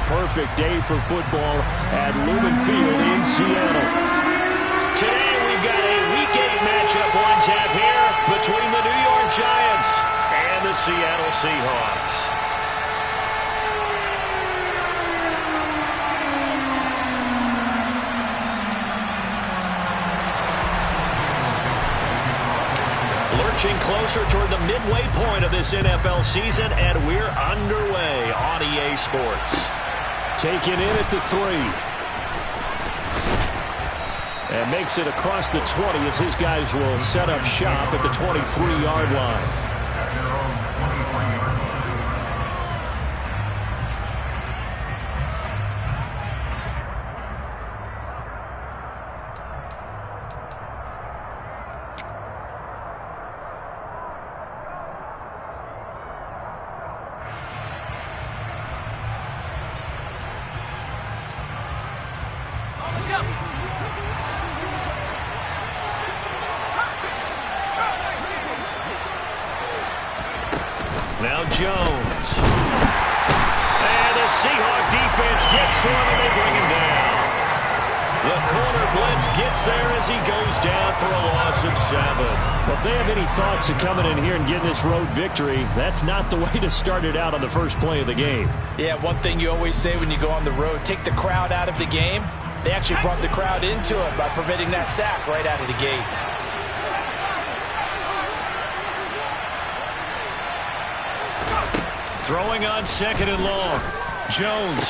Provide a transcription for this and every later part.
perfect day for football at Lumen Field in Seattle. Today we've got a Week 8 matchup on tap here between the New York Giants and the Seattle Seahawks. Lurching closer toward the midway point of this NFL season, and we're underway on EA Sports. Taken in at the 3. And makes it across the 20 as his guys will set up shop at the 23-yard line. Now Jones. And the Seahawk defense gets to him and they bring him down. The corner blitz gets there as he goes down for a loss of 7. Well, if they have any thoughts of coming in here and getting this road victory, that's not the way to start it out on the first play of the game. Yeah, one thing you always say when you go on the road, take the crowd out of the game. They actually brought the crowd into it by permitting that sack right out of the gate. Throwing on 2nd and long. Jones.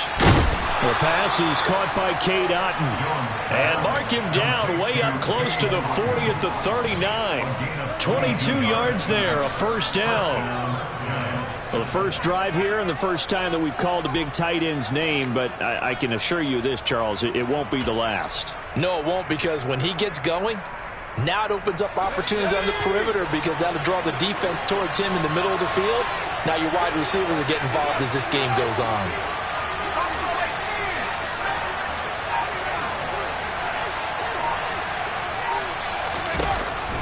The pass is caught by Cade Otton. And mark him down way up close to the 40 at the 39. 22 yards there, a first down. Well, the first drive here and the first time that we've called a big tight end's name, but I can assure you this, Charles, it won't be the last. No, it won't, because when he gets going, now it opens up opportunities on the perimeter because that'll draw the defense towards him in the middle of the field. Now your wide receivers will get involved as this game goes on.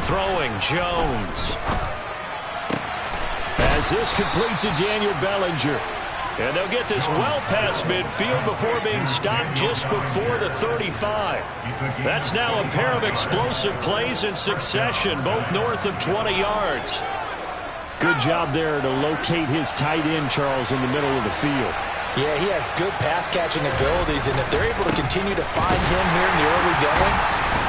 Throwing Jones. As this complete to Daniel Bellinger. And they'll get this well past midfield before being stopped just before the 35. That's now a pair of explosive plays in succession, both north of 20 yards. Good job there to locate his tight end, Charles, in the middle of the field. Yeah, he has good pass-catching abilities, and if they're able to continue to find him here in the early going,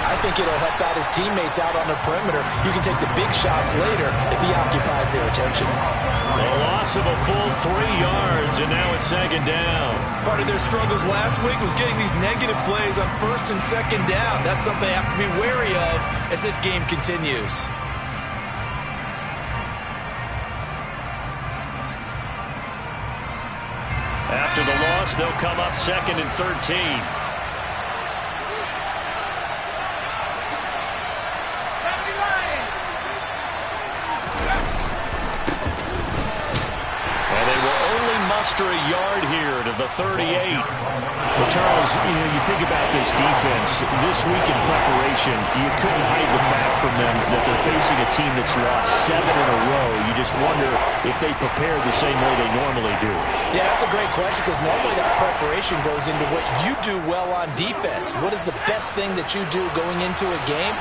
I think it'll help out his teammates out on the perimeter. You can take the big shots later if he occupies their attention. A loss of a full 3 yards, and now it's 2nd down. Part of their struggles last week was getting these negative plays on 1st and 2nd down. That's something they have to be wary of as this game continues. After the loss, they'll come up 2nd and 13. And they will only muster a yard here to the 38. Well, Charles, you think about this defense. This week in preparation, you couldn't hide the fact from them that they're facing a team that's lost 7 in a row. You just wonder if they prepared the same way they normally do. Yeah, that's a great question, because normally that preparation goes into what you do well on defense. What is the best thing that you do going into a game?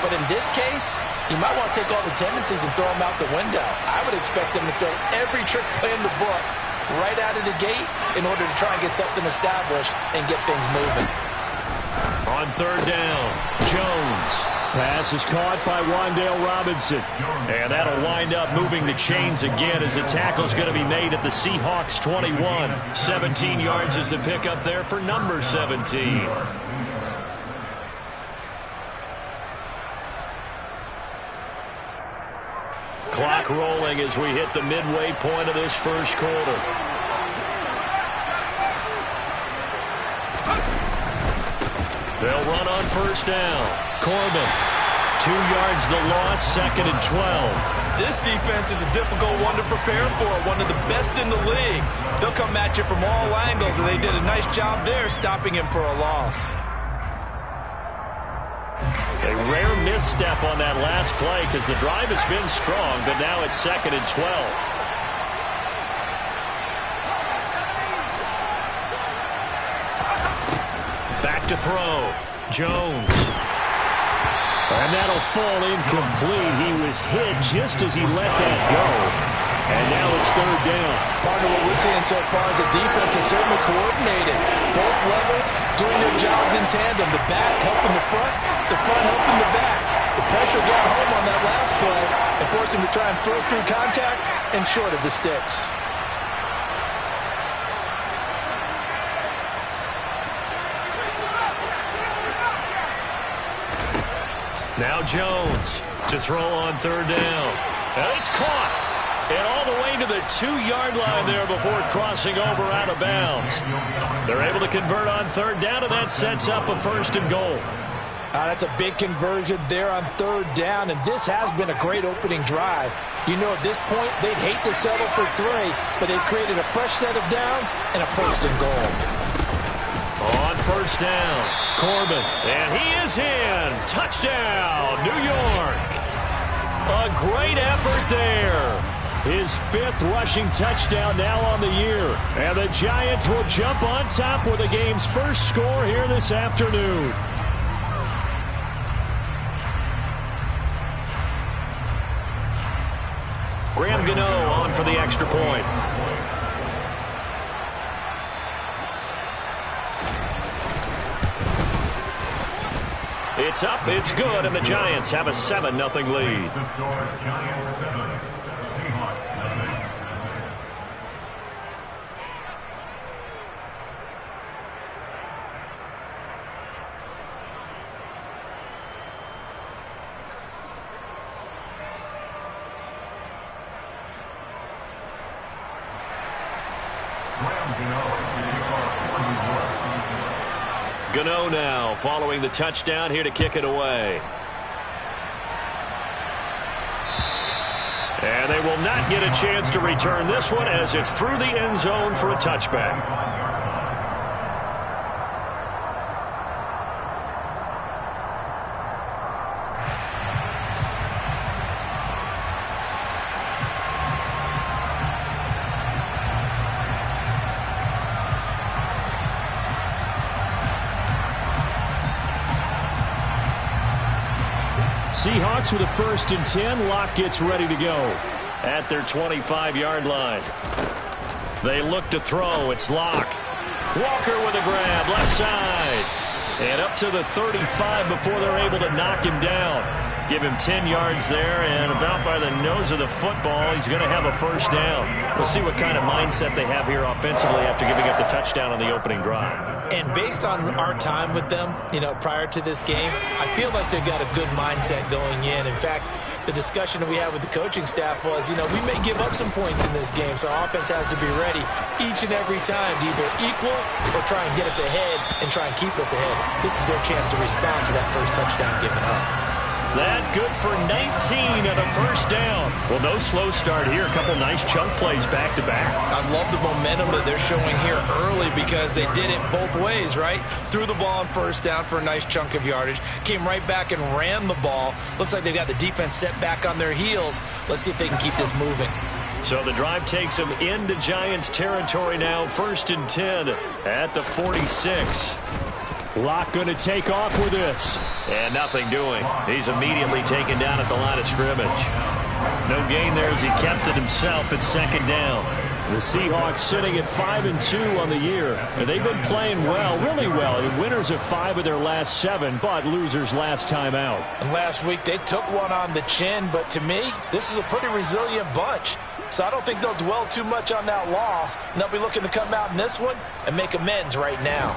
But in this case, you might want to take all the tendencies and throw them out the window. I would expect them to throw every trick play in the book right out of the gate in order to try and get something established and get things moving. On 3rd down, Jones. Pass is caught by Wan'Dale Robinson. And that'll wind up moving the chains again as the tackle's going to be made at the Seahawks 21. 17 yards is the pickup there for number 17. Clock rolling as we hit the midway point of this first quarter. They'll run on 1st down. Corbin. 2 yards the loss, 2nd and 12. This defense is a difficult one to prepare for, one of the best in the league. They'll come at you from all angles, and they did a nice job there stopping him for a loss. A rare misstep on that last play because the drive has been strong, but now it's 2nd and 12. back to throw. Jones. And that'll fall incomplete. He was hit just as he let that go. And now it's third down. Partner, what we're seeing so far is the defense is certainly coordinated. Both levels doing their jobs in tandem. The back helping the front helping the back. The pressure got home on that last play and forced him to try and throw through contact and short of the sticks. Now Jones to throw on third down. And it's caught. And all the way to the 2-yard line there before crossing over out of bounds. They're able to convert on third down, and that sets up a first and goal. That's a big conversion there on third down, and this has been a great opening drive. You know, at this point, they'd hate to settle for 3, but they've created a fresh set of downs and a first and goal. On first down, Corbin, and he is in. Touchdown, New York. A great effort there. His 5th rushing touchdown now on the year. And the Giants will jump on top with the game's first score here this afternoon. Graham Gano on for the extra point. It's up, it's good, and the Giants have a 7-0 lead. Gano now following the touchdown here to kick it away. And they will not get a chance to return this one as it's through the end zone for a touchback. Seahawks with a 1st and 10. Locke gets ready to go at their 25-yard line. They look to throw. It's Locke. Walker with a grab, left side. And up to the 35 before they're able to knock him down. Give him 10 yards there, and about by the nose of the football, he's going to have a first down. We'll see what kind of mindset they have here offensively after giving up the touchdown on the opening drive. And based on our time with them, you know, prior to this game, I feel like they've got a good mindset going in. In fact, the discussion that we had with the coaching staff was, you know, we may give up some points in this game, so our offense has to be ready each and every time to either equal or try and get us ahead and try and keep us ahead. This is their chance to respond to that first touchdown given up. That good for 19 and a first down. Well, no slow start here. A couple nice chunk plays back-to-back. I love the momentum that they're showing here early because they did it both ways, right? Threw the ball on first down for a nice chunk of yardage. Came right back and ran the ball. Looks like they've got the defense set back on their heels. Let's see if they can keep this moving. So the drive takes them into Giants territory now. 1st and 10 at the 46. Locke going to take off with this. And nothing doing. He's immediately taken down at the line of scrimmage. No gain there as he kept it himself at 2nd down. The Seahawks sitting at 5-2 on the year. And they've been playing well, really well. The winners of 5 of their last 7, but losers last time out. And last week they took one on the chin, but to me, this is a pretty resilient bunch. So I don't think they'll dwell too much on that loss. And they'll be looking to come out in this one and make amends right now.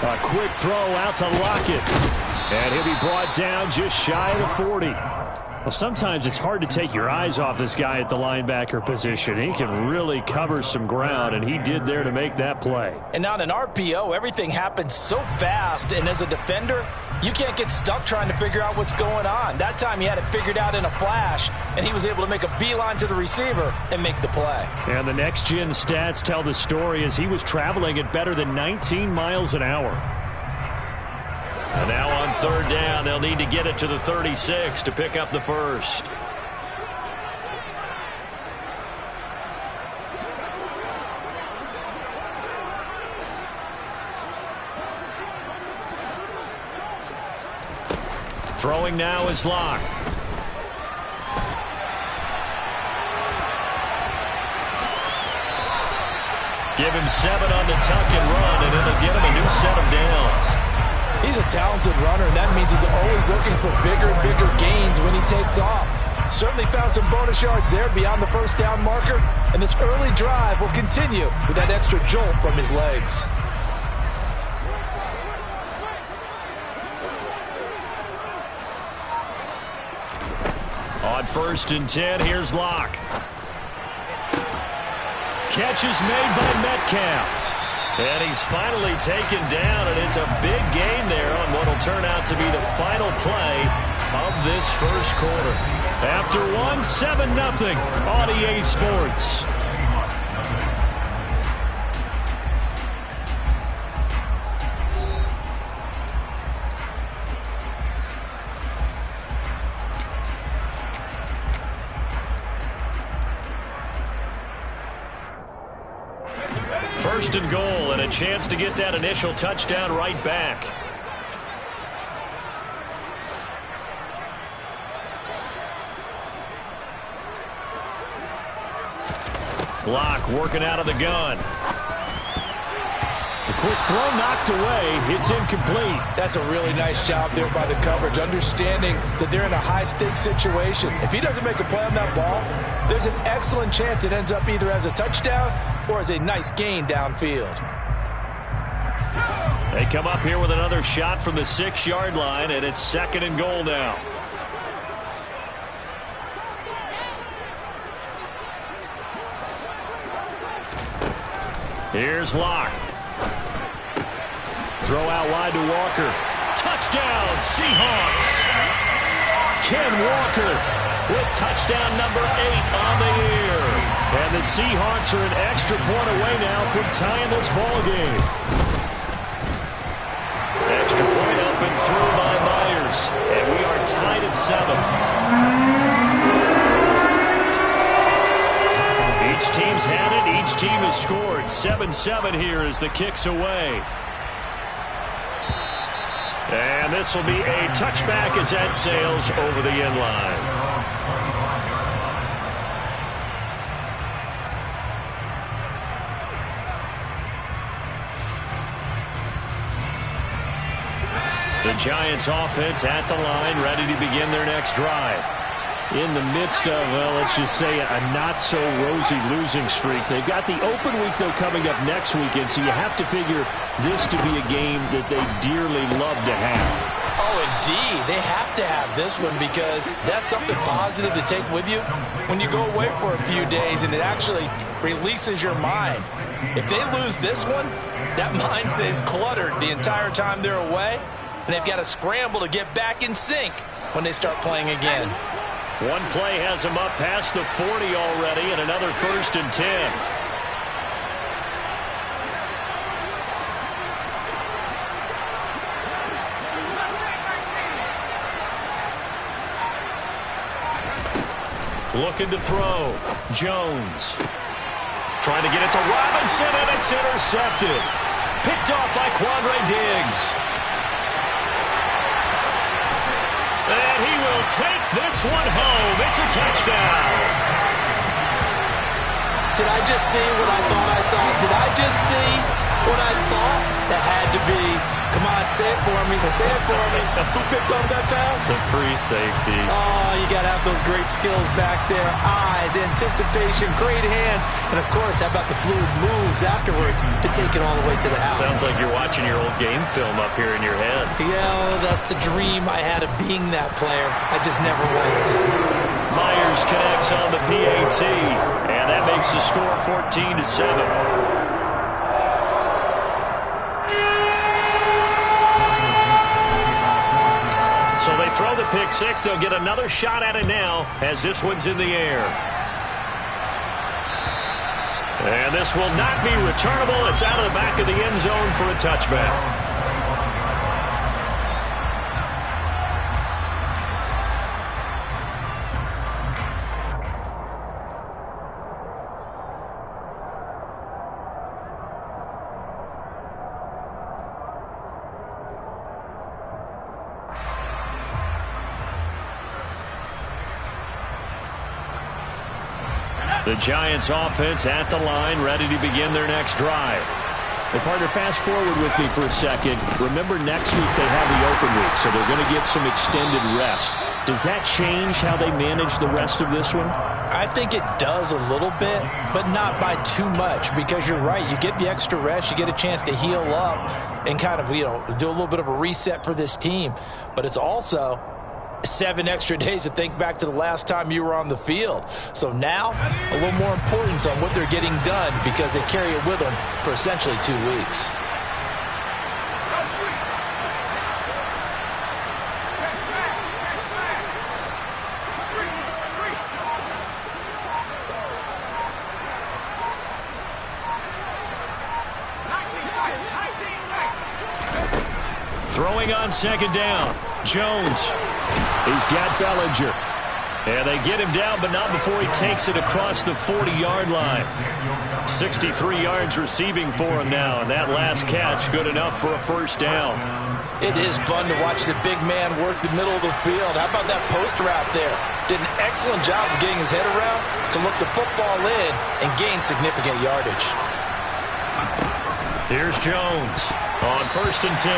A quick throw out to Lockett. And he'll be brought down just shy of the 40. Well, sometimes it's hard to take your eyes off this guy at the linebacker position. He can really cover some ground, and he did there to make that play. And on an RPO, everything happens so fast, and as a defender, you can't get stuck trying to figure out what's going on. That time he had it figured out in a flash, and he was able to make a beeline to the receiver and make the play. And the next-gen stats tell the story as he was traveling at better than 19 miles an hour. And now on 3rd down, they'll need to get it to the 36 to pick up the first. Throwing now is Locke. Give him 7 on the tuck and run, and it'll get him a new set of downs. He's a talented runner, and that means he's always looking for bigger and bigger gains when he takes off. Certainly found some bonus yards there beyond the first down marker, and this early drive will continue with that extra jolt from his legs. On 1st and 10, here's Locke. Catch is made by Metcalf. And he's finally taken down, and it's a big gain there on what will turn out to be the final play of this first quarter. After 1, 7-0 on EA Sports. First and goal, and a chance to get that initial touchdown right back. Locke working out of the gun. The quick throw knocked away. It's incomplete. That's a really nice job there by the coverage, understanding that they're in a high-stakes situation. If he doesn't make a play on that ball, there's an excellent chance it ends up either as a touchdown or as a nice gain downfield. They come up here with another shot from the 6-yard line, and it's 2nd and goal now. Here's Locke. Throw out wide to Walker. Touchdown, Seahawks. Ken Walker with touchdown number 8 on the year. And the Seahawks are an extra point away now from tying this ball game. Extra point up and through by Myers. And we are tied at 7. Each team's had it. Each team has scored. 7-7 here as the kick's away. And this will be a touchback as that sails over the end line. The Giants offense at the line, ready to begin their next drive. In the midst of, well, let's just say a not-so-rosy losing streak. They've got the open week, though, coming up next weekend, so you have to figure this to be a game that they dearly love to have. Oh, indeed. They have to have this one because that's something positive to take with you when you go away for a few days, and it actually releases your mind. If they lose this one, that mind stays cluttered the entire time they're away, and they've got to scramble to get back in sync when they start playing again. One play has him up past the 40 already, and another 1st and 10. Looking to throw. Jones. Trying to get it to Robinson, and it's intercepted. Picked off by Quandre Diggs. And he will take this one home. It's a touchdown. Did I just see what I thought I saw? Did I just see what I thought? That had to be. Come on, say it for me. Say it for me. Who picked up that pass? It's a free safety. Oh, you got to have those great skills back there. Eyes, anticipation, great hands. And, of course, how about the fluid moves afterwards to take it all the way to the house? Sounds like you're watching your old game film up here in your head. Yeah, that's the dream I had of being that player. I just never was. Myers connects on the PAT, and that makes the score 14-7. So they throw the pick six. They'll get another shot at it now as this one's in the air. And this will not be returnable. It's out of the back of the end zone for a touchback. The Giants offense at the line, ready to begin their next drive. Hey, partner, fast forward with me for a second. Remember, next week they have the open week, so they're going to get some extended rest. Does that change how they manage the rest of this one? I think it does a little bit, but not by too much, because you're right. You get the extra rest, you get a chance to heal up and kind of, do a little bit of a reset for this team. But it's also 7 extra days to think back to the last time you were on the field. So now, a little more importance on what they're getting done because they carry it with them for essentially 2 weeks. Throwing on second down. Jones. He's got Bellinger. And they get him down, but not before he takes it across the 40-yard line. 63 yards receiving for him now, and that last catch good enough for a first down. It is fun to watch the big man work the middle of the field. How about that post route there? Did an excellent job of getting his head around to look the football in and gain significant yardage. Here's Jones on 1st and 10.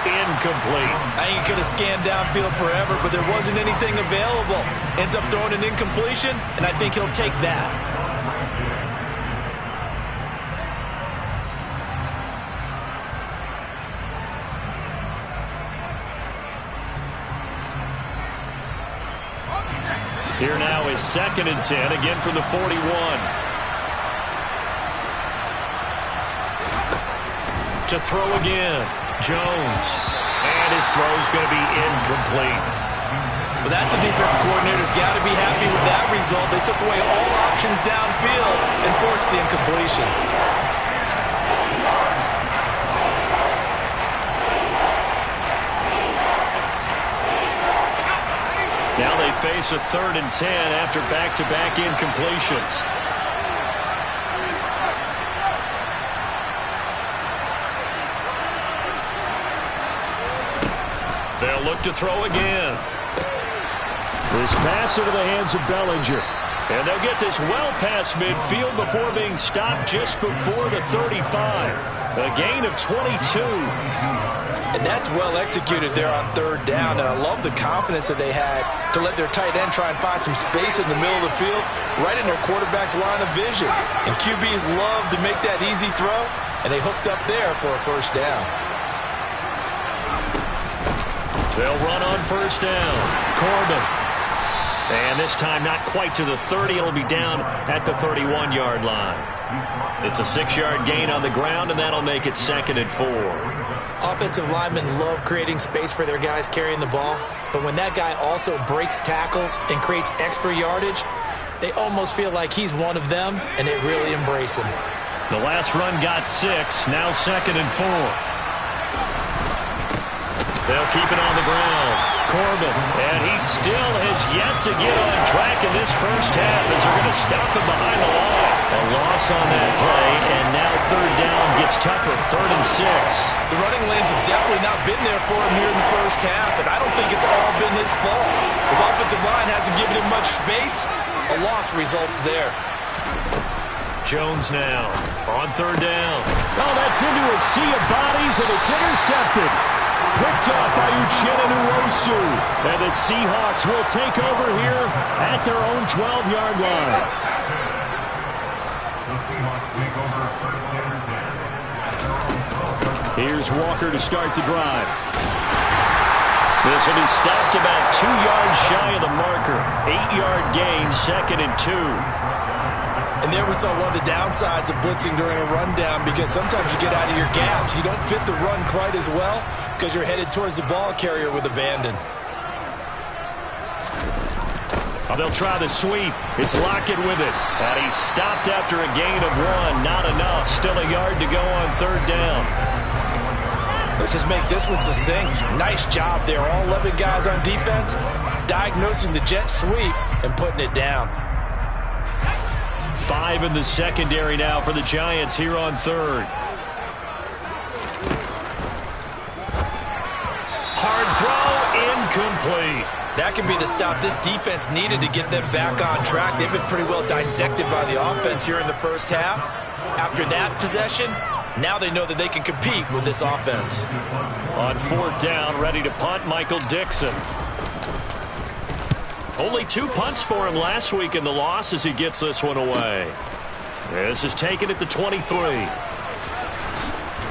Incomplete. I think he could have scanned downfield forever, but there wasn't anything available. Ends up throwing an incompletion, and I think he'll take that. Here now is 2nd and 10, again from the 41. To throw again. Jones. And his throw's going to be incomplete. But that's a defense coordinator's got to be happy with that result. They took away all options downfield and forced the incompletion. Now they face a 3rd and 10 after back-to-back incompletions. They'll look to throw again. This pass into the hands of Bellinger. And they'll get this well past midfield before being stopped just before the 35. A gain of 22. And that's well executed there on 3rd down. And I love the confidence that they had to let their tight end try and find some space in the middle of the field, right in their quarterback's line of vision. And QBs love to make that easy throw, and they hooked up there for a first down. They'll run on 1st down. Corbin. And this time not quite to the 30. It'll be down at the 31-yard line. It's a 6-yard gain on the ground, and that'll make it 2nd and 4. Offensive linemen love creating space for their guys carrying the ball. But when that guy also breaks tackles and creates extra yardage, they almost feel like he's one of them, and they really embrace him. The last run got 6. Now 2nd and 4. They'll keep it on the ground. Corbin, and he still has yet to get on track in this first half as they're going to stop him behind the line. A loss on that play, and now 3rd down gets tougher, 3rd and 6. The running lanes have definitely not been there for him here in the first half, and I don't think it's all been his fault. His offensive line hasn't given him much space. A loss results there. Jones now on 3rd down. Oh, that's into a sea of bodies, and it's intercepted. Picked off by Uchenna Nwosu. And the Seahawks will take over here at their own 12-yard line. Here's Walker to start the drive. This will be stopped about 2 yards shy of the marker. 8-yard gain, 2nd and 2. And there we saw one of the downsides of blitzing during a rundown, because sometimes you get out of your gaps. You don't fit the run quite as well because you're headed towards the ball carrier with abandon. Oh, they'll try the sweep. It's Lockett with it. And he's stopped after a gain of 1. Not enough. Still a yard to go on 3rd down. Let's just make this one succinct. Nice job there. All 11 guys on defense diagnosing the jet sweep and putting it down. 5 in the secondary now for the Giants here on 3rd. Hard throw, incomplete. That could be the stop this defense needed to get them back on track. They've been pretty well dissected by the offense here in the first half. After that possession, now they know that they can compete with this offense. On fourth down, ready to punt, Michael Dixon. Only 2 punts for him last week in the loss as he gets this one away. This is taken at the 23.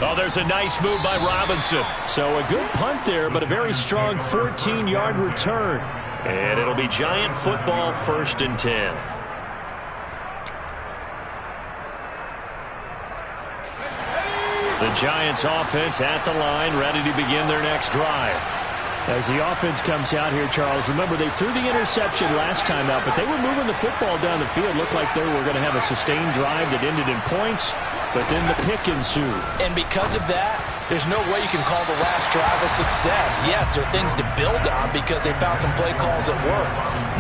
Oh, there's a nice move by Robinson. So a good punt there, but a very strong 14-yard return. And it'll be Giant football, 1st and 10. The Giants offense at the line, ready to begin their next drive. As the offense comes out here, Charles, remember they threw the interception last time out, but they were moving the football down the field. Looked like they were going to have a sustained drive that ended in points, but then the pick ensued. And because of that, there's no way you can call the last drive a success. Yes, there are things to build on because they found some play calls that work.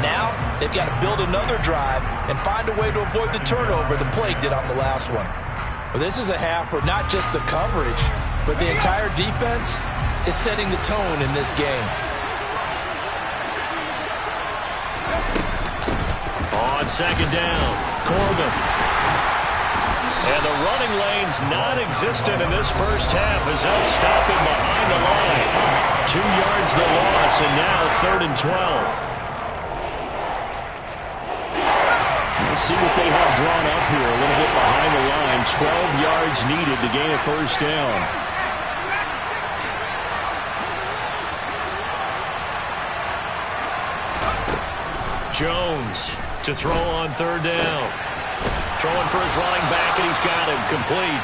Now, they've got to build another drive and find a way to avoid the turnover the Plague did on the last one. Well, this is a half where not just the coverage, but the entire defense is setting the tone in this game. On second down, Corbin. And the running lane's non-existent in this first half as they'll stop him behind the line. 2 yards the loss, and now 3rd and 12. Let's see what they have drawn up here. A little bit behind the line. 12 yards needed to gain a first down. Jones to throw on 3rd down. Throwing for his running back, and he's got him complete.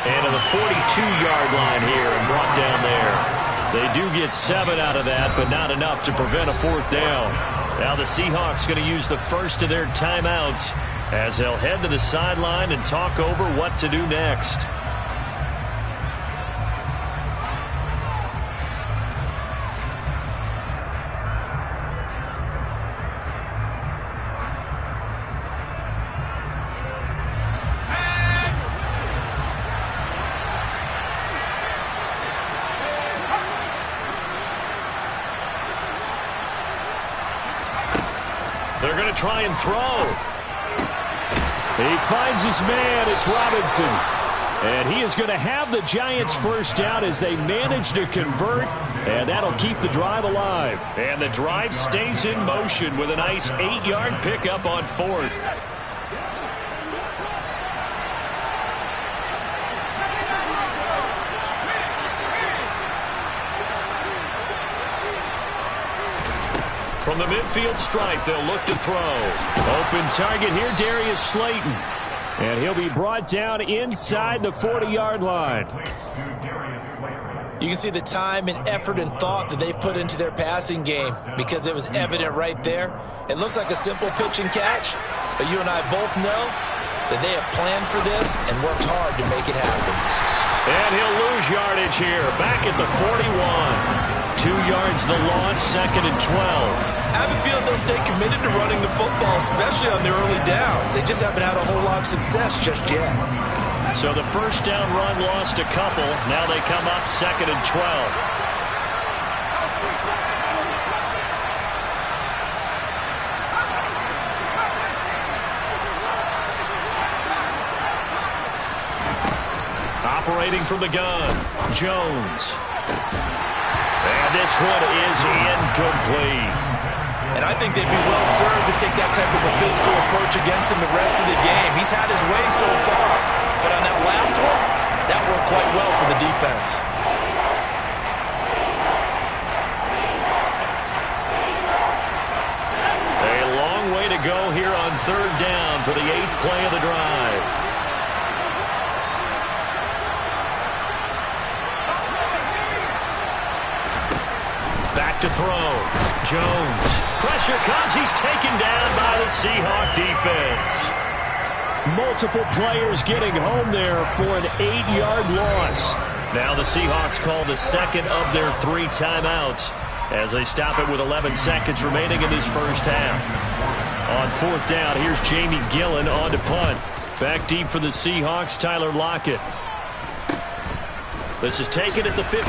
And to the 42-yard line here and brought down there. They do get 7 out of that, but not enough to prevent a 4th down. Now the Seahawks going to use the first of their timeouts as they'll head to the sideline and talk over what to do next. They're going to try and throw. He finds his man. It's Robinson. And he is going to have the Giants first down as they manage to convert. And that'll keep the drive alive. And the drive stays in motion with a nice 8-yard pickup on 4th. From the midfield stripe, they'll look to throw. Open target here, Darius Slayton. And he'll be brought down inside the 40-yard line. You can see the time and effort and thought that they put into their passing game because it was evident right there. It looks like a simple pitch and catch, but you and I both know that they have planned for this and worked hard to make it happen. And he'll lose yardage here, back at the 41. 2 yards the loss, 2nd and 12. I have a feeling they'll stay committed to running the football, especially on their early downs. They just haven't had a whole lot of success just yet. So the first down run lost a couple. Now they come up 2nd and 12. Operating from the gun, Jones. And this one is incomplete. And I think they'd be well served to take that type of a physical approach against him the rest of the game. He's had his way so far, but on that last one, that worked quite well for the defense. A long way to go here on 3rd down for the 8th play of the drive. Back to throw. Jones. Pressure comes. He's taken down by the Seahawk defense. Multiple players getting home there for an 8-yard loss. Now the Seahawks call the second of their 3 timeouts as they stop it with 11 seconds remaining in this first half. On 4th down, here's Jamie Gillen on to punt. Back deep for the Seahawks, Tyler Lockett. This is taken at the 15.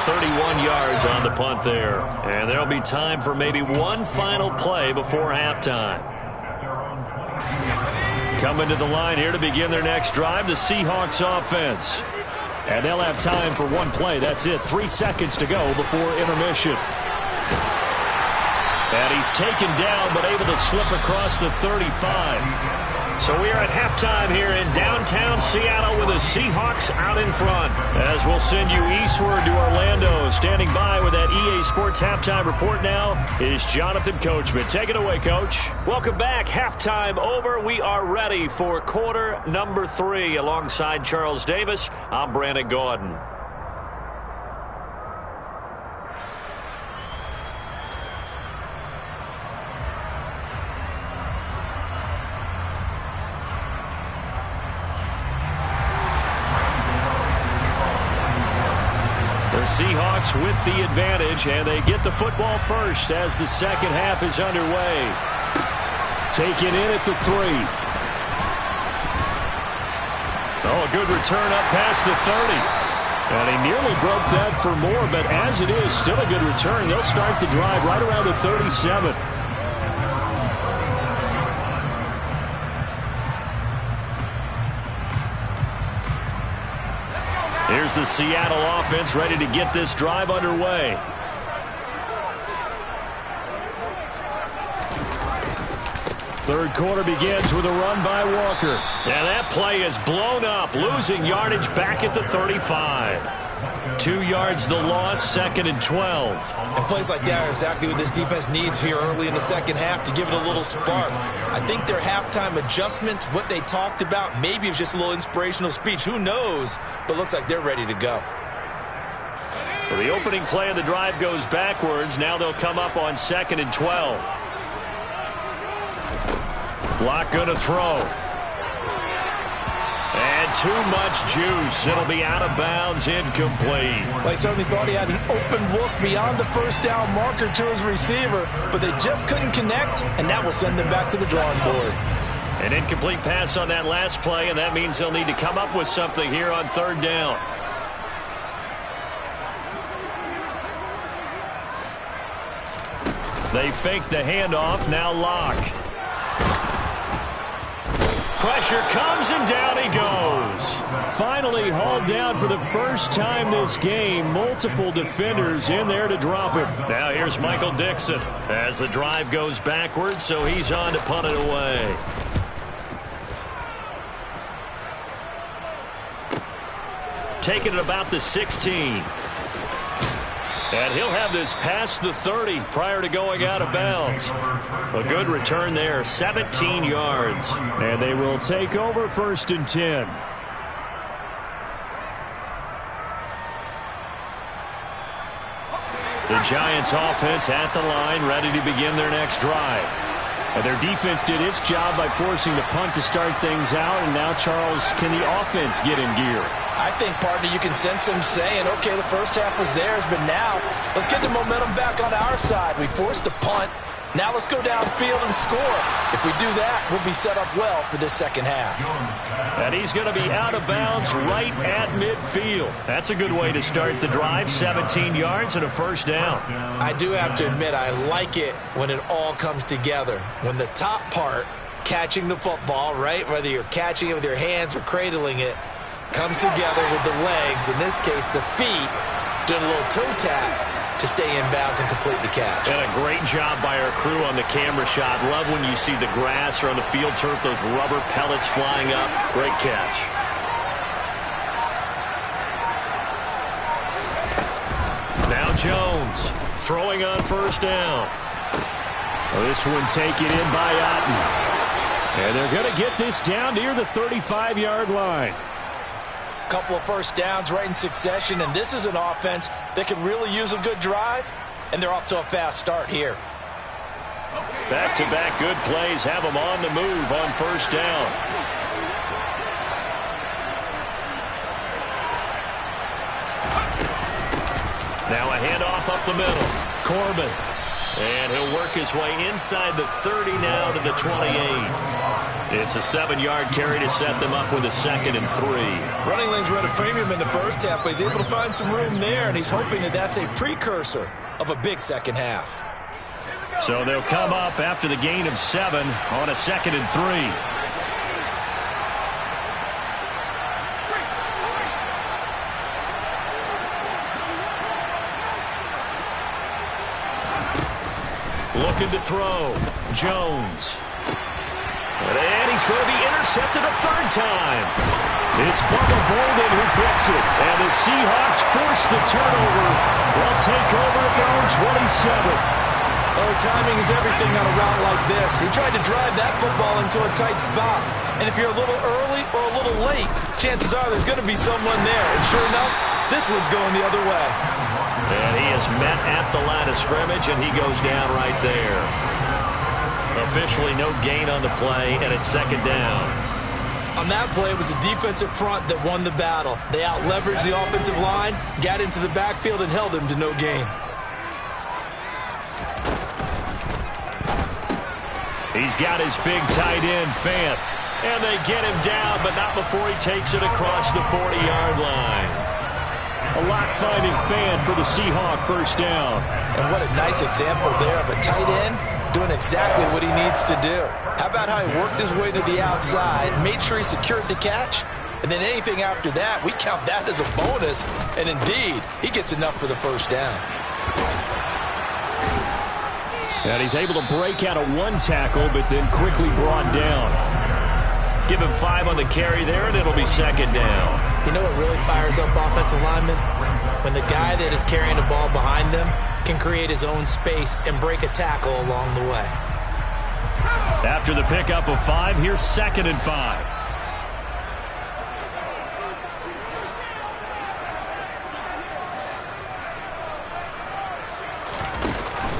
31 yards on the punt there. And there'll be time for maybe one final play before halftime. Coming to the line here to begin their next drive, the Seahawks offense. And they'll have time for one play. That's it. 3 seconds to go before intermission. And he's taken down, but able to slip across the 35. So we are at halftime here in downtown Seattle with the Seahawks out in front. As we'll send you eastward to Orlando. Standing by with that EA Sports halftime report now is Jonathan Coachman. Take it away, Coach. Welcome back. Halftime over. We are ready for quarter number 3. Alongside Charles Davis, I'm Brandon Gordon. The Seahawks with the advantage, and they get the football first as the second half is underway. Taken in at the 3. Oh, a good return up past the 30. And he nearly broke that for more, but as it is, still a good return. They'll start the drive right around the 37. Here's the Seattle offense ready to get this drive underway. Third quarter begins with a run by Walker. And that play is blown up, losing yardage back at the 35. 2 yards the loss, 2nd and 12. And plays like that are exactly what this defense needs here early in the second half to give it a little spark. I think their halftime adjustments, what they talked about, maybe it was just a little inspirational speech. Who knows? But looks like they're ready to go. So the opening play of the drive goes backwards. Now they'll come up on 2nd and 12. Block going to throw. And too much juice. It'll be out of bounds, incomplete. They certainly thought he had an open look beyond the first down marker to his receiver, but they just couldn't connect, and that will send them back to the drawing board. An incomplete pass on that last play, and that means they'll need to come up with something here on 3rd down. They fake the handoff, now Lock. Pressure comes, and down he goes. Finally hauled down for the first time this game. Multiple defenders in there to drop him. Now here's Michael Dixon as the drive goes backwards, so he's on to punt it away. Taking it about the 16. And he'll have this past the 30 prior to going out of bounds. A good return there, 17 yards. And they will take over 1st and 10. The Giants offense at the line, ready to begin their next drive. And their defense did its job by forcing the punt to start things out. And now, Charles, can the offense get in gear? I think, partner, you can sense them saying, okay, the first half was theirs, but now let's get the momentum back on our side. We forced a punt. Now let's go downfield and score. If we do that, we'll be set up well for this second half. And he's going to be out of bounds right at midfield. That's a good way to start the drive. 17 yards and a 1st down. I do have to admit, I like it when it all comes together. When the top part, catching the football, right, whether you're catching it with your hands or cradling it, comes together with the legs, in this case the feet, doing a little toe tap to stay in bounds and complete the catch. And a great job by our crew on the camera shot. Love when you see the grass or on the field turf, those rubber pellets flying up. Great catch. Now Jones throwing on 1st down. Well, this one taken in by Otten. And they're going to get this down near the 35-yard line. Couple of 1st downs right in succession, and this is an offense that can really use a good drive, and they're off to a fast start here. Back-to-back good plays have them on the move on 1st down. Now a handoff up the middle. Corbin. And he'll work his way inside the 30 now to the 28. It's a 7-yard carry to set them up with a 2nd and 3. Running lanes were at a premium in the first half, but he's able to find some room there, and he's hoping that that's a precursor of a big second half. So they'll come up after the gain of 7 on a 2nd and 3. Looking to throw. Jones. And he's going to be intercepted a 3rd time. It's Bubba Bolden who picks it. And the Seahawks force the turnover. They'll take over at their own 27. Oh, timing is everything on a route like this. He tried to drive that football into a tight spot. And if you're a little early or a little late, chances are there's going to be someone there. And sure enough, this one's going the other way. And he is met at the line of scrimmage, and he goes down right there. Officially no gain on the play, and it's 2nd down. On that play, it was the defensive front that won the battle. They out-leveraged the offensive line, got into the backfield, and held him to no gain. He's got his big tight end, Fant. And they get him down, but not before he takes it across the 40-yard line. A lock-finding Fant for the Seahawk first down. And what a nice example there of a tight end doing exactly what he needs to do. How about how he worked his way to the outside, made sure he secured the catch, and then anything after that, we count that as a bonus. And indeed, he gets enough for the first down. And he's able to break out of 1 tackle, but then quickly brought down. Give him 5 on the carry there, and it'll be 2nd down. You know what really fires up offensive linemen? When the guy that is carrying the ball behind them can create his own space and break a tackle along the way. After the pickup of 5, here's 2nd and 5.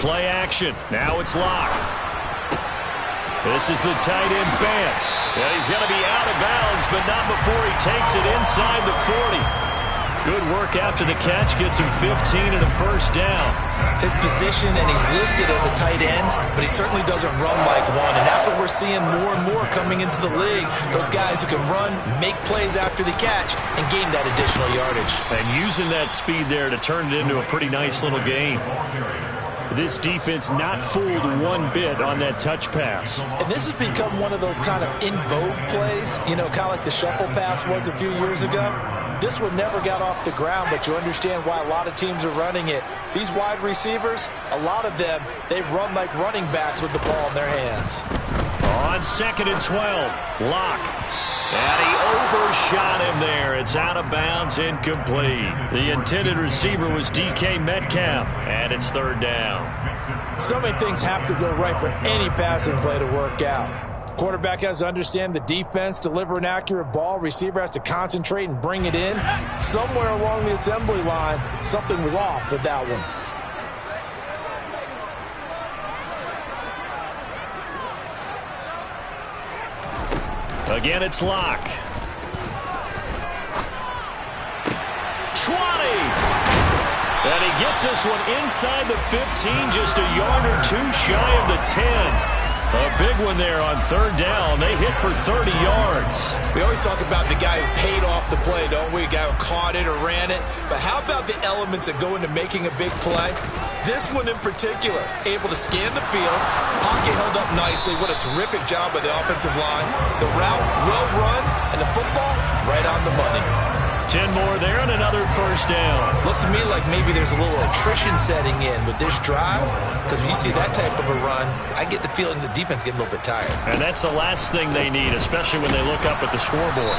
Play action. Now it's Locke. This is the tight end Fant. And he's going to be out of bounds, but not before he takes it inside the 40. Good work after the catch. Gets him 15 and a first down. His position, and he's listed as a tight end, but he certainly doesn't run like one. And that's what we're seeing more and more coming into the league. Those guys who can run, make plays after the catch, and gain that additional yardage. And using that speed there to turn it into a pretty nice little game. This defense not fooled one bit on that touch pass. And this has become one of those kind of in vogue plays, you know, kind of like the shuffle pass was a few years ago. This one never got off the ground, but you understand why a lot of teams are running it. These wide receivers, a lot of them, they run like running backs with the ball in their hands. On 2nd and 12, Locke. And he overshot him there. It's out of bounds, incomplete. The intended receiver was DK Metcalf, and it's 3rd down. So many things have to go right for any passing play to work out. Quarterback has to understand the defense, deliver an accurate ball. Receiver has to concentrate and bring it in. Somewhere along the assembly line, something was off with that one. Again, it's Locke. 20! And he gets this one inside the 15, just a yard or 2 shy of the 10. A big one there on 3rd down. They hit for 30 yards. We always talk about the guy who paid off the play, don't we? A guy who caught it or ran it. But how about the elements that go into making a big play? This one in particular, able to scan the field, pocket held up nicely. What a terrific job by the offensive line. The route, well run, and the football, right on the money. 10 more there and another first down. Looks to me like maybe there's a little attrition setting in with this drive, because when you see that type of a run, I get the feeling the defense getting a little bit tired. And that's the last thing they need, especially when they look up at the scoreboard.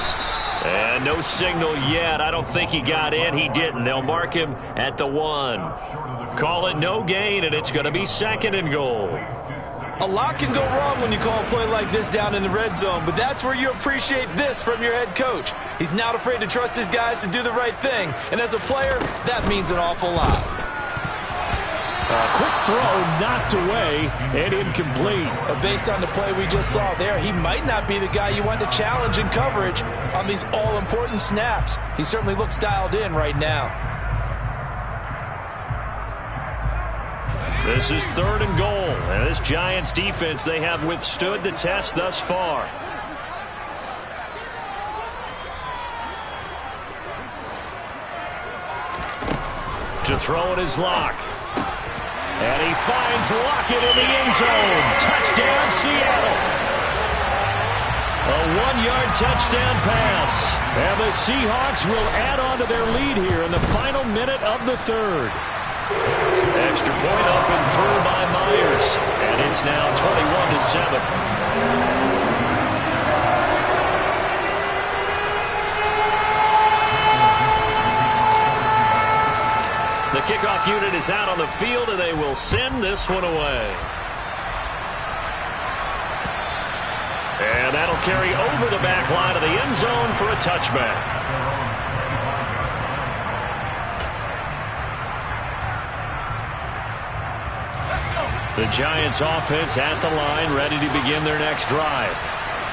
And no signal yet. I don't think he got in. He didn't. They'll mark him at the 1. Call it no gain, and it's going to be 2nd and goal. A lot can go wrong when you call a play like this down in the red zone, but that's where you appreciate this from your head coach. He's not afraid to trust his guys to do the right thing, and as a player, that means an awful lot. A quick throw knocked away and incomplete. But based on the play we just saw there, he might not be the guy you want to challenge in coverage on these all-important snaps. He certainly looks dialed in right now. This is 3rd and goal. And this Giants defense, they have withstood the test thus far. To throw in his Lock. And he finds Lockett in the end zone. Touchdown, Seattle. A 1-yard touchdown pass. And the Seahawks will add on to their lead here in the final minute of the third. Extra point up and through by Myers. And it's now 21-7. The kickoff unit is out on the field, and they will send this one away. And that'll carry over the back line of the end zone for a touchback. The Giants offense at the line, ready to begin their next drive.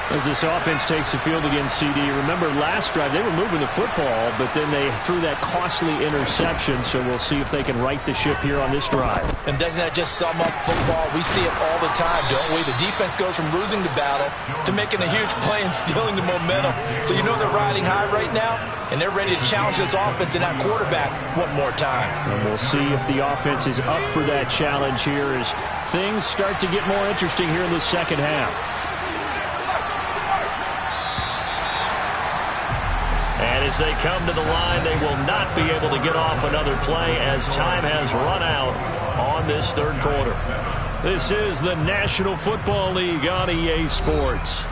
As this offense takes the field against CD, remember last drive they were moving the football, but then they threw that costly interception, so we'll see if they can right the ship here on this drive. And doesn't that just sum up football? We see it all the time, don't we? The defense goes from losing the battle to making a huge play and stealing the momentum. So you know they're riding high right now, and they're ready to challenge this offense and that quarterback one more time. And we'll see if the offense is up for that challenge here as things start to get more interesting here in the second half. And as they come to the line, they will not be able to get off another play as time has run out on this third quarter. This is the National Football League on EA Sports.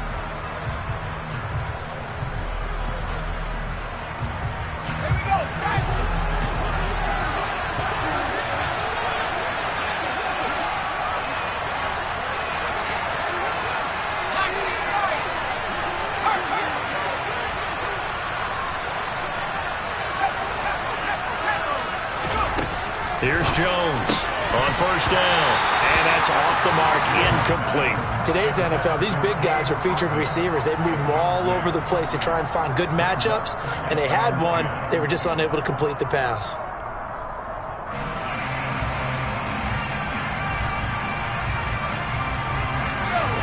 Here's Jones on first down, and that's off the mark, incomplete. Today's NFL, these big guys are featured receivers. They move them all over the place to try and find good matchups, and they had one. They were just unable to complete the pass.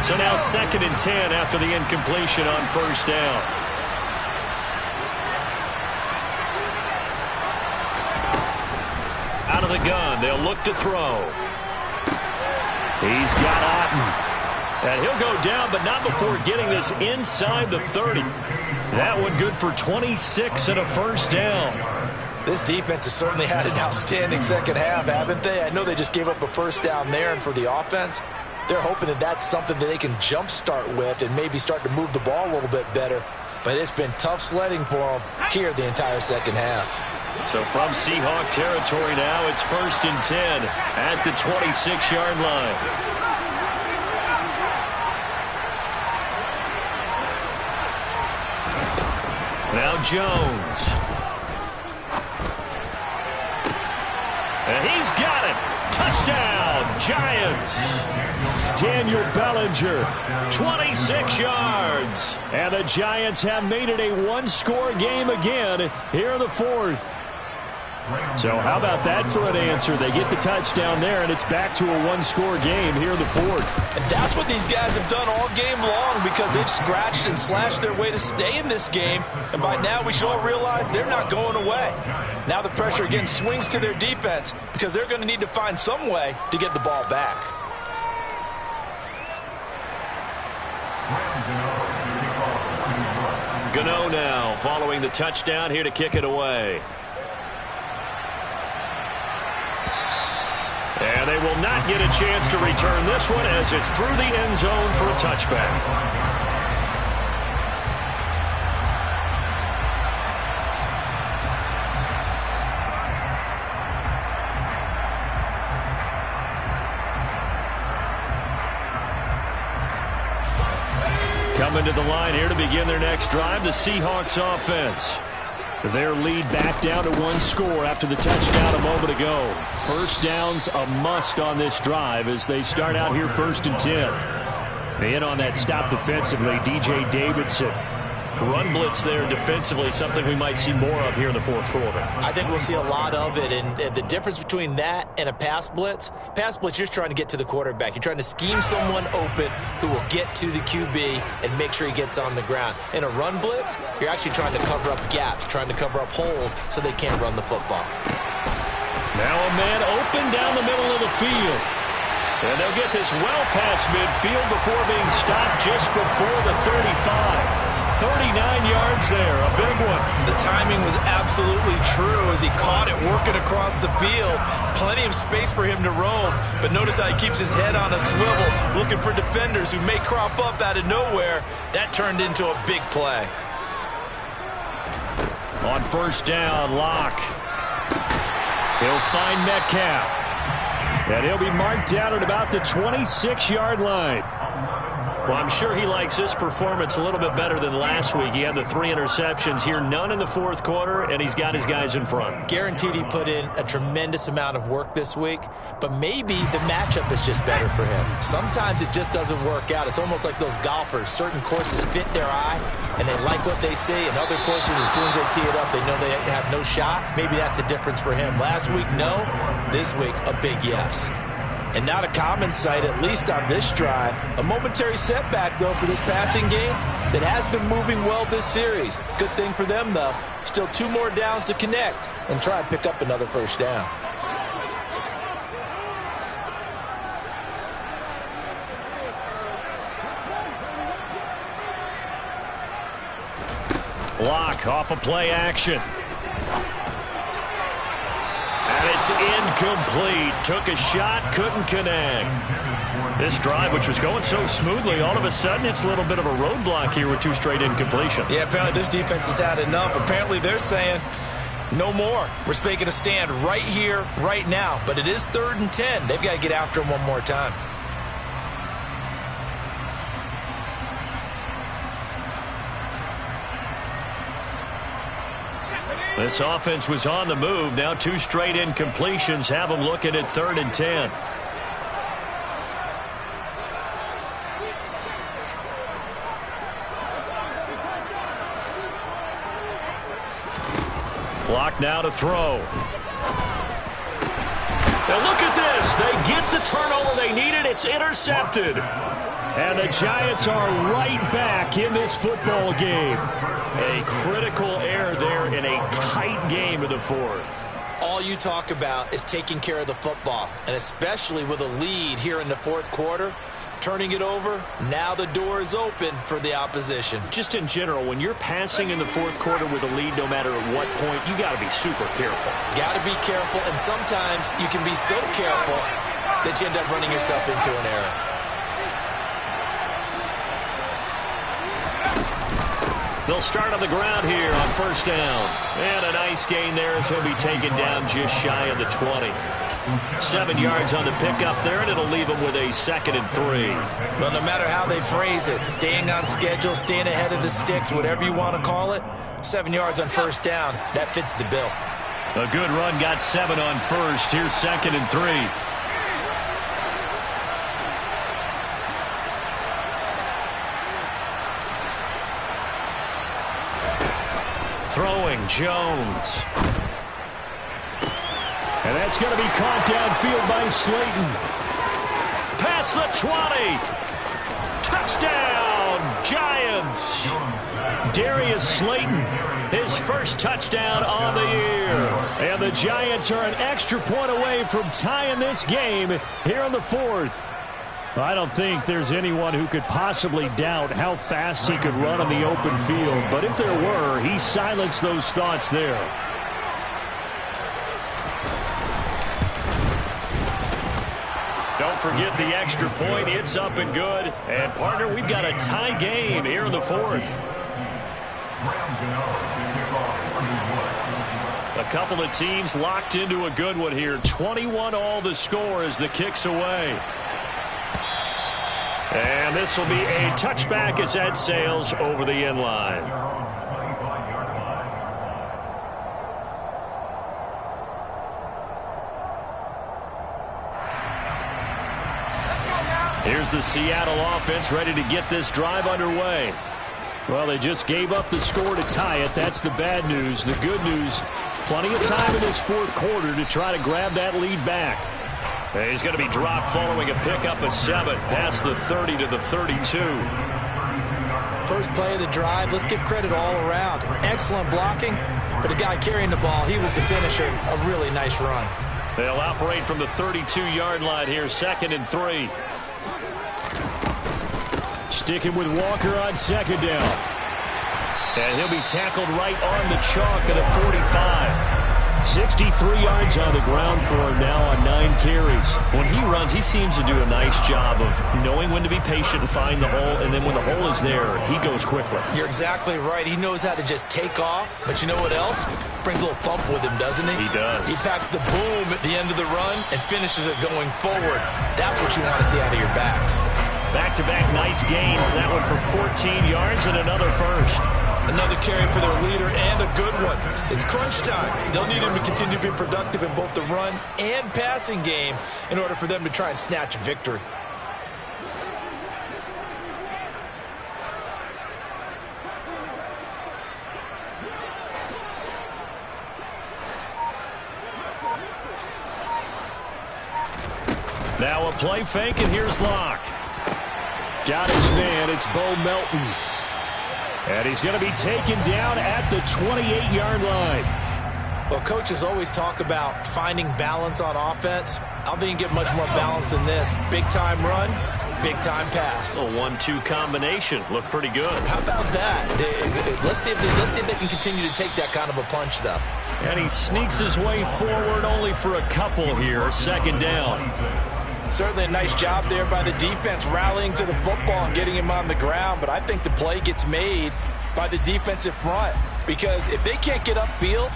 So now 2nd and 10 after the incompletion on first down. Out of the gun, they'll look to throw. He's got Otten. And he'll go down, but not before getting this inside the 30. That one good for 26 and a first down. This defense has certainly had an outstanding second half, haven't they? I know they just gave up a first down there, and for the offense, they're hoping that that's something that they can jumpstart with and maybe start to move the ball a little bit better. But it's been tough sledding for them here the entire second half. So from Seahawk territory now, it's 1st and 10 at the 26-yard line. Now Jones. And he's got it. Touchdown, Giants. Daniel Bellinger, 26 yards. And the Giants have made it a one-score game again here in the fourth. So how about that for an answer? They get the touchdown there, and it's back to a one-score game here in the fourth. And that's what these guys have done all game long because they've scratched and slashed their way to stay in this game. And by now, we should all realize they're not going away. Now the pressure again swings to their defense because they're going to need to find some way to get the ball back. Gano now following the touchdown here to kick it away. And they will not get a chance to return this one as it's through the end zone for a touchback. Coming to the line here to begin their next drive, the Seahawks offense. Their lead back down to one score after the touchdown a moment ago. First down's a must on this drive as they start out here 1st and 10. In on that stop defensively, DJ Davidson. Run blitz there defensively, something we might see more of here in the fourth quarter. I think we'll see a lot of it, and the difference between that and a pass blitz, you're just trying to get to the quarterback. You're trying to scheme someone open who will get to the QB and make sure he gets on the ground. In a run blitz, you're actually trying to cover up gaps, trying to cover up holes so they can't run the football. Now a man open down the middle of the field. And they'll get this well past midfield before being stopped just before the 35. 39 yards there, a big one. The timing was absolutely true as he caught it working across the field. Plenty of space for him to roam, but notice how he keeps his head on a swivel, looking for defenders who may crop up out of nowhere. That turned into a big play. On first down, Locke. He'll find Metcalf. And he'll be marked down at about the 26-yard line. Well, I'm sure he likes this performance a little bit better than last week. He had the 3 interceptions here, none in the fourth quarter, and he's got his guys in front. Guaranteed he put in a tremendous amount of work this week, but maybe the matchup is just better for him. Sometimes it just doesn't work out. It's almost like those golfers. Certain courses fit their eye, and they like what they see, and other courses, as soon as they tee it up, they know they have no shot. Maybe that's the difference for him. Last week, no. This week, a big yes. And not a common sight, at least on this drive. A momentary setback, though, for this passing game that has been moving well this series. Good thing for them, though. Still 2 more downs to connect and try and pick up another first down. Locke off a play action. And it's incomplete. Took a shot, couldn't connect. This drive, which was going so smoothly, all of a sudden it's a little bit of a roadblock here with 2 straight incompletions. Yeah, apparently this defense has had enough. Apparently they're saying no more. We're making a stand right here, right now. But it is 3rd and 10. They've got to get after him one more time. This offense was on the move. Now 2 straight incompletions have them looking at 3rd and 10. Clock now to throw. Now look at this. They get the turnover they needed. It's intercepted. And the Giants are right back in this football game. A critical error there in a tight game of the 4th. All you talk about is taking care of the football, and especially with a lead here in the 4th quarter, turning it over, now the door is open for the opposition. Just in general, when you're passing in the 4th quarter with a lead, no matter at what point, you got to be super careful. Got to be careful, and sometimes you can be so careful that you end up running yourself into an error. They'll start on the ground here on first down. And a nice gain there as he'll be taken down just shy of the 20. 7 yards on the pickup there, and it'll leave him with a 2nd and 3. Well, no matter how they phrase it, staying on schedule, staying ahead of the sticks, whatever you want to call it, 7 yards on first down, that fits the bill. A good run, got 7 on first. Here's 2nd and 3. Throwing, Jones. And that's going to be caught downfield by Slayton. Past the 20. Touchdown, Giants. Darius Slayton, his first touchdown on the year. And the Giants are an extra point away from tying this game here in the 4th. I don't think there's anyone who could possibly doubt how fast he could run on the open field. But if there were, he silenced those thoughts there. Don't forget the extra point. It's up and good. And, partner, we've got a tie game here in the 4th. A couple of teams locked into a good one here. 21 all the score as the kick's away. And this will be a touchback as that sails over the end line. Here's the Seattle offense ready to get this drive underway. Well, they just gave up the score to tie it. That's the bad news. The good news, plenty of time in this 4th quarter to try to grab that lead back. He's going to be dropped following a pickup of 7 past the 30 to the 32. First play of the drive, let's give credit all around. Excellent blocking, but the guy carrying the ball, he was the finisher. A really nice run. They'll operate from the 32-yard line here, 2nd and 3. Sticking with Walker on 2nd down. And he'll be tackled right on the chalk of the 45. 63 yards on the ground for him now on 9 carries. When he runs, he seems to do a nice job of knowing when to be patient and find the hole, and then when the hole is there, he goes quickly. You're exactly right. He knows how to just take off, but you know what else? Brings a little thump with him, doesn't he? He does. He packs the boom at the end of the run and finishes it going forward. That's what you want to see out of your backs. Back-to-back nice gains. That one for 14 yards and another first. Another carry for their leader and a good one. It's crunch time. They'll need him to continue to be productive in both the run and passing game in order for them to try and snatch a victory. Now a play fake, and here's Locke. Got his man. It's Bo Melton. And he's going to be taken down at the 28-yard line. Well, coaches always talk about finding balance on offense. I don't think you can get much more balance than this. Big-time run, big-time pass. A 1-2 combination. Looked pretty good. How about that? Let's see if they can continue to take that kind of a punch, though. And he sneaks his way forward only for a couple here. 2nd down. Certainly a nice job there by the defense rallying to the football and getting him on the ground, but I think the play gets made by the defensive front because if they can't get upfield,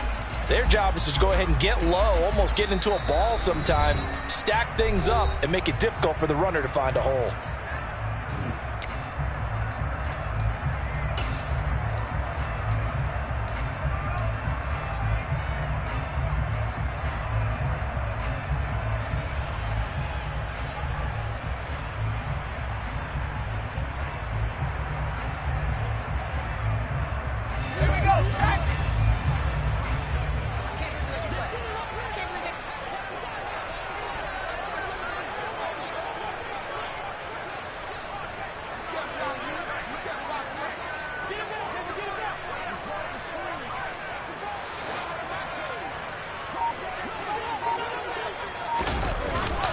their job is to go ahead and get low, almost get into a ball sometimes, stack things up, and make it difficult for the runner to find a hole.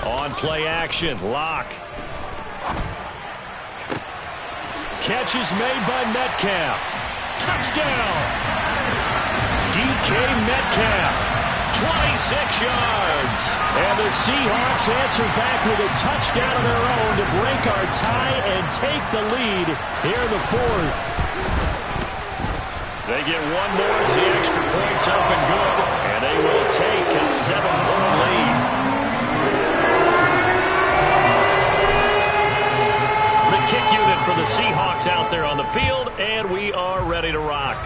On play action, Locke. Catch is made by Metcalf. Touchdown! DK Metcalf, 26 yards. And the Seahawks answer back with a touchdown of their own to break our tie and take the lead here in the 4th. They get one more as the extra point's up and good, and they will take a 7-point lead. Kick unit for the Seahawks out there on the field, and we are ready to rock.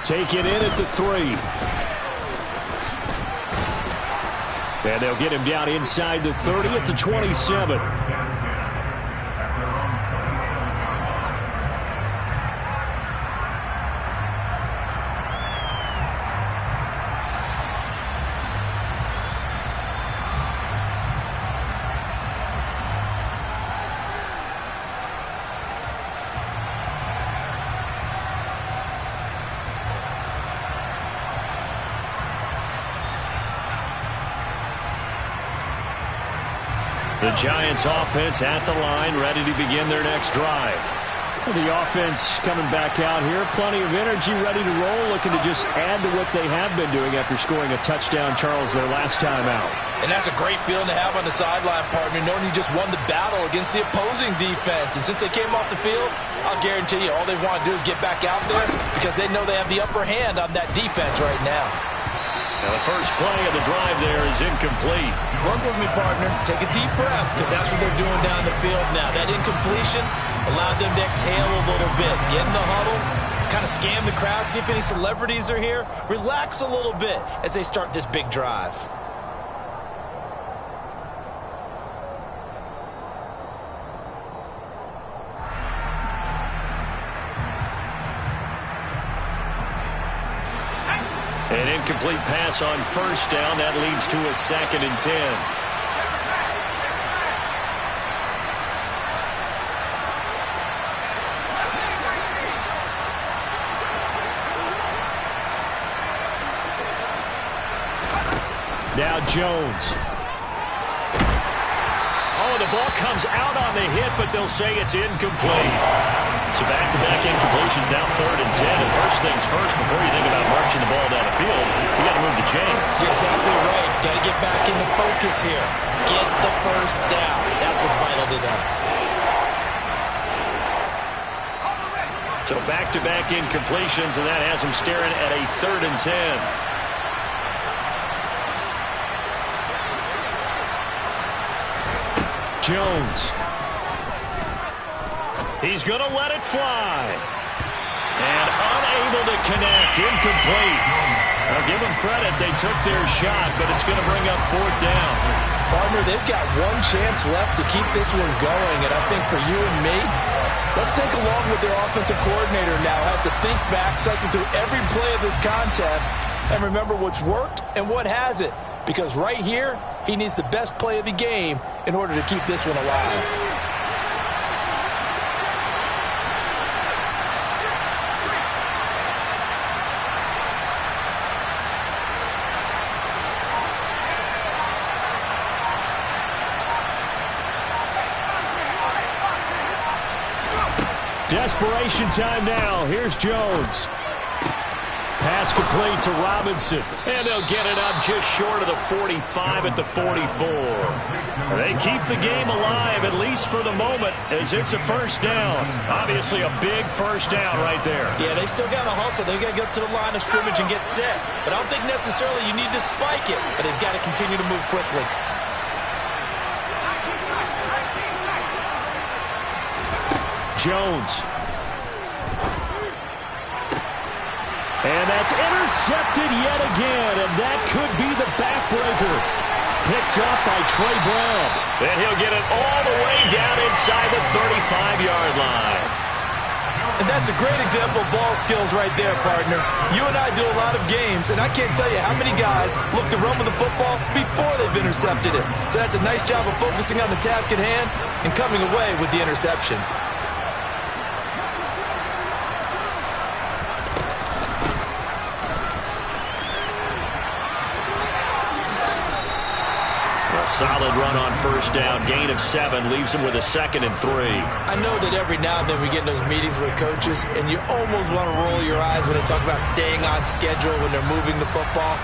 Take it in at the 3. And they'll get him down inside the 30 at the 27. The Giants offense at the line, ready to begin their next drive. Well, the offense coming back out here, plenty of energy, ready to roll, looking to just add to what they have been doing after scoring a touchdown, Charles, their last time out. And that's a great feeling to have on the sideline, partner, knowing you just won the battle against the opposing defense. And since they came off the field, I'll guarantee you all they want to do is get back out there because they know they have the upper hand on that defense right now. Now the first play of the drive there is incomplete. Work with me, partner. Take a deep breath because that's what they're doing down the field now. That incompletion allowed them to exhale a little bit. Get in the huddle, kind of scan the crowd, see if any celebrities are here. Relax a little bit as they start this big drive. An incomplete pass on first down. That leads to a 2nd and 10. Now Jones. Oh, the ball comes out on the hit, but they'll say it's incomplete. So back-to-back incompletions, now 3rd and 10. And first things first, before you think about marching the ball down the field, you got to move the chains. You're exactly right. Got to get back into focus here. Get the first down. That's what's vital to them. So back-to-back incompletions, and that has them staring at a 3rd and 10. Jones. He's going to let it fly. And unable to connect. Incomplete. I'll give them credit. They took their shot, but it's going to bring up 4th down. Partner, they've got one chance left to keep this one going, and I think for you and me, let's think along with their offensive coordinator now. Has to think back, cycle through every play of this contest, and remember what's worked and what hasn't. Because right here, he needs the best play of the game in order to keep this one alive. Desperation time now. Here's Jones. Pass complete to Robinson. And they'll get it up just short of the 45 at the 44. They keep the game alive, at least for the moment, as it's a first down. Obviously a big first down right there. Yeah, they still got to hustle. They've got to get up to the line of scrimmage and get set. But I don't think necessarily you need to spike it, but they've got to continue to move quickly. Jones. And that's intercepted yet again, and that could be the backbreaker. Picked up by Trey Brown. And he'll get it all the way down inside the 35-yard line. And that's a great example of ball skills right there, partner. You and I do a lot of games, and I can't tell you how many guys look to run with the football before they've intercepted it. So that's a nice job of focusing on the task at hand and coming away with the interception. Solid run on first down. Gain of 7 leaves him with a 2nd and 3. I know that every now and then we get in those meetings with coaches, and you almost want to roll your eyes when they talk about staying on schedule when they're moving the football.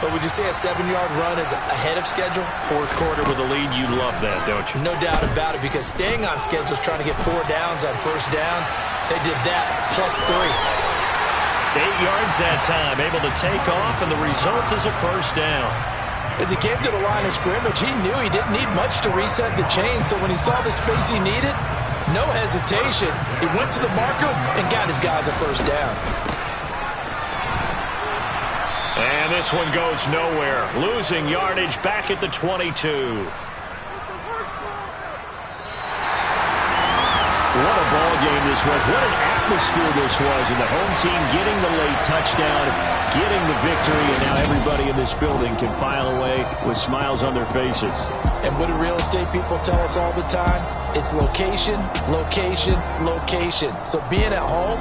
But would you say a 7-yard run is ahead of schedule? 4th quarter with a lead, you love that, don't you? No doubt about it, because staying on schedule is trying to get 4 downs on first down. They did that, plus 3. 8 yards that time, able to take off, and the result is a first down. As he came to the line of scrimmage, he knew he didn't need much to reset the chain, so when he saw the space he needed, no hesitation. He went to the marker and got his guys a first down. And this one goes nowhere. Losing yardage back at the 22. What a ball game this was. What an atmosphere this was. And the home team getting the late touchdown, getting the victory, and now everybody in this building can file away with smiles on their faces. And what do real estate people tell us all the time? It's location, location, location. So being at home,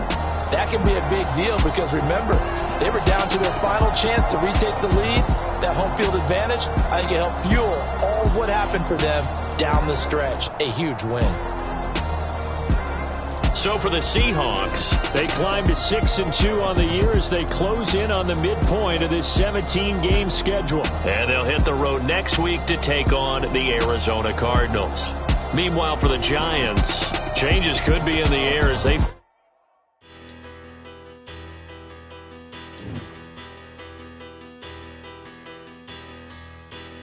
that can be a big deal because remember, they were down to their final chance to retake the lead. That home field advantage, I think it helped fuel all what happened for them down the stretch. A huge win. So for the Seahawks, they climb to 6-2 on the year as they close in on the midpoint of this 17-game schedule. And they'll hit the road next week to take on the Arizona Cardinals. Meanwhile, for the Giants, changes could be in the air as they